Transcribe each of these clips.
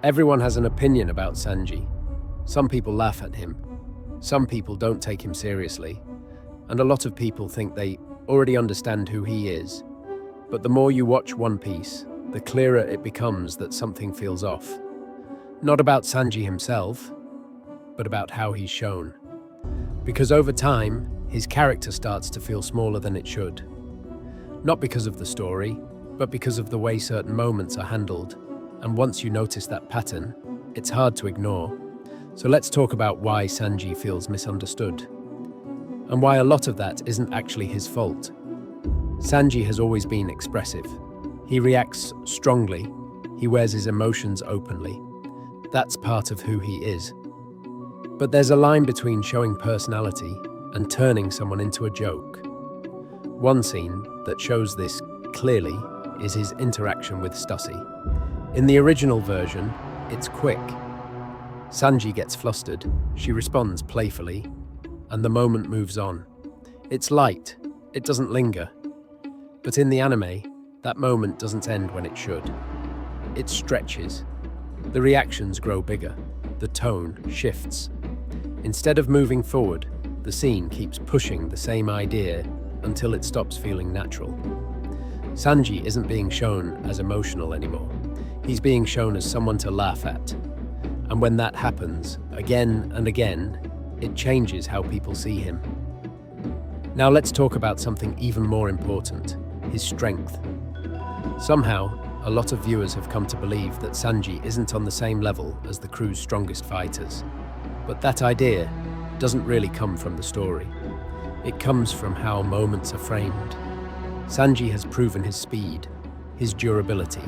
Everyone has an opinion about Sanji. Some people laugh at him. Some people don't take him seriously. And a lot of people think they already understand who he is. But the more you watch One Piece, the clearer it becomes that something feels off. Not about Sanji himself, but about how he's shown. Because over time, his character starts to feel smaller than it should. Not because of the story, but because of the way certain moments are handled. And once you notice that pattern, it's hard to ignore. So let's talk about why Sanji feels misunderstood. And why a lot of that isn't actually his fault. Sanji has always been expressive. He reacts strongly. He wears his emotions openly. That's part of who he is. But there's a line between showing personality and turning someone into a joke. One scene that shows this clearly is his interaction with Stussy. In the original version, it's quick. Sanji gets flustered, she responds playfully, and the moment moves on. It's light, it doesn't linger. But in the anime, that moment doesn't end when it should. It stretches. The reactions grow bigger. The tone shifts. Instead of moving forward, the scene keeps pushing the same idea until it stops feeling natural. Sanji isn't being shown as emotional anymore. He's being shown as someone to laugh at. And when that happens, again and again, it changes how people see him. Now let's talk about something even more important, his strength. Somehow, a lot of viewers have come to believe that Sanji isn't on the same level as the crew's strongest fighters. But that idea doesn't really come from the story. It comes from how moments are framed. Sanji has proven his speed, his durability,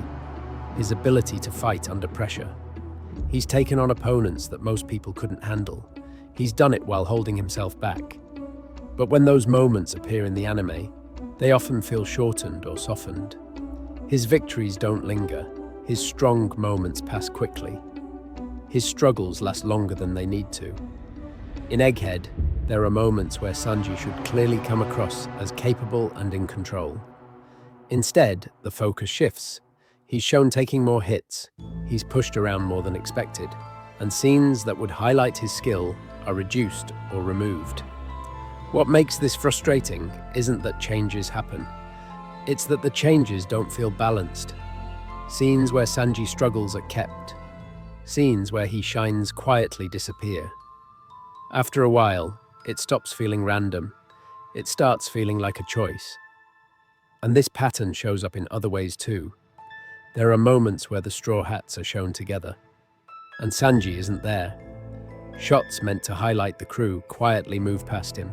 his ability to fight under pressure. He's taken on opponents that most people couldn't handle. He's done it while holding himself back. But when those moments appear in the anime, they often feel shortened or softened. His victories don't linger. His strong moments pass quickly. His struggles last longer than they need to. In Egghead, there are moments where Sanji should clearly come across as capable and in control. Instead, the focus shifts. He's shown taking more hits, he's pushed around more than expected, and scenes that would highlight his skill are reduced or removed. What makes this frustrating isn't that changes happen. It's that the changes don't feel balanced. Scenes where Sanji struggles are kept. Scenes where he shines quietly disappear. After a while, it stops feeling random. It starts feeling like a choice. And this pattern shows up in other ways too. There are moments where the Straw Hats are shown together, and Sanji isn't there. Shots meant to highlight the crew quietly move past him.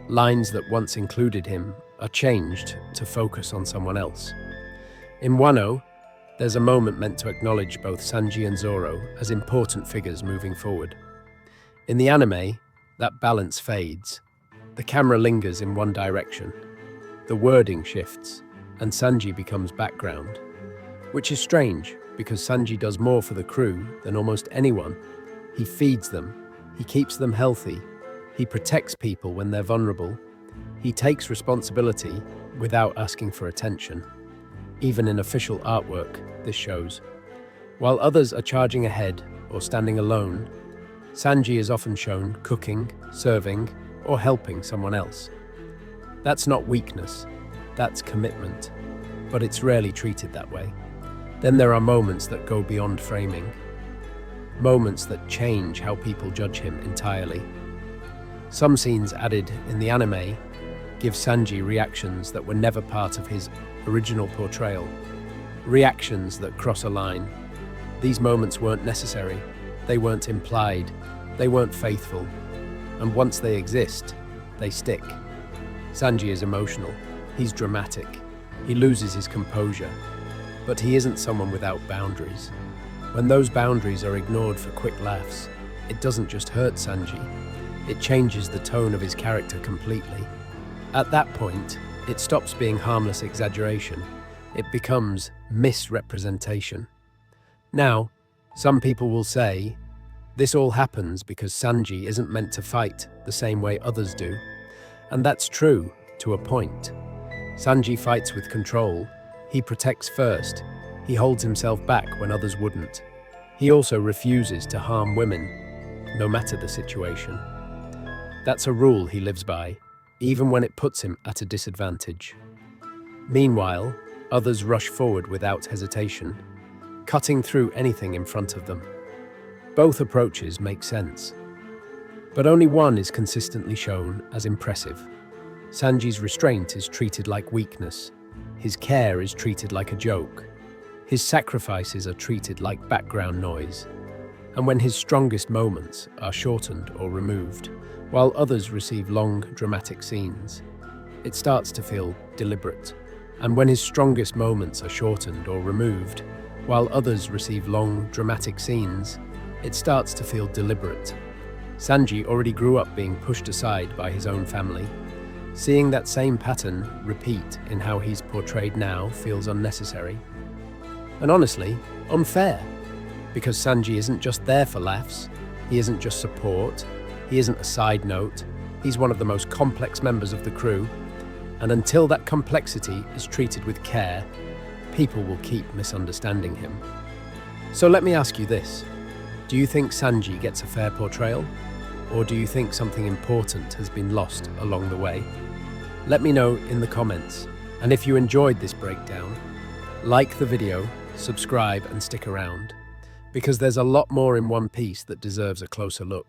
Lines that once included him are changed to focus on someone else. In Wano, there's a moment meant to acknowledge both Sanji and Zoro as important figures moving forward. In the anime, that balance fades. The camera lingers in one direction. The wording shifts, and Sanji becomes background. Which is strange, because Sanji does more for the crew than almost anyone. He feeds them, he keeps them healthy, he protects people when they're vulnerable, he takes responsibility without asking for attention. Even in official artwork, this shows. While others are charging ahead or standing alone, Sanji is often shown cooking, serving, or helping someone else. That's not weakness, that's commitment, but it's rarely treated that way. Then there are moments that go beyond framing. Moments that change how people judge him entirely. Some scenes added in the anime give Sanji reactions that were never part of his original portrayal. Reactions that cross a line. These moments weren't necessary. They weren't implied. They weren't faithful. And once they exist, they stick. Sanji is emotional. He's dramatic. He loses his composure. But he isn't someone without boundaries. When those boundaries are ignored for quick laughs, it doesn't just hurt Sanji, it changes the tone of his character completely. At that point, it stops being harmless exaggeration. It becomes misrepresentation. Now, some people will say, this all happens because Sanji isn't meant to fight the same way others do. And that's true, to a point. Sanji fights with control. He protects first. He holds himself back when others wouldn't. He also refuses to harm women, no matter the situation. That's a rule he lives by, even when it puts him at a disadvantage. Meanwhile, others rush forward without hesitation, cutting through anything in front of them. Both approaches make sense, but only one is consistently shown as impressive. Sanji's restraint is treated like weakness. His care is treated like a joke. His sacrifices are treated like background noise. And when his strongest moments are shortened or removed, while others receive long, dramatic scenes, it starts to feel deliberate. And when his strongest moments are shortened or removed, while others receive long, dramatic scenes, it starts to feel deliberate. Sanji already grew up being pushed aside by his own family. Seeing that same pattern repeat in how he's portrayed now feels unnecessary. And honestly, unfair. Because Sanji isn't just there for laughs, he isn't just support, he isn't a side note, he's one of the most complex members of the crew, and until that complexity is treated with care, people will keep misunderstanding him. So let me ask you this, do you think Sanji gets a fair portrayal? Or do you think something important has been lost along the way? Let me know in the comments, and if you enjoyed this breakdown, like the video, subscribe and stick around, because there's a lot more in One Piece that deserves a closer look.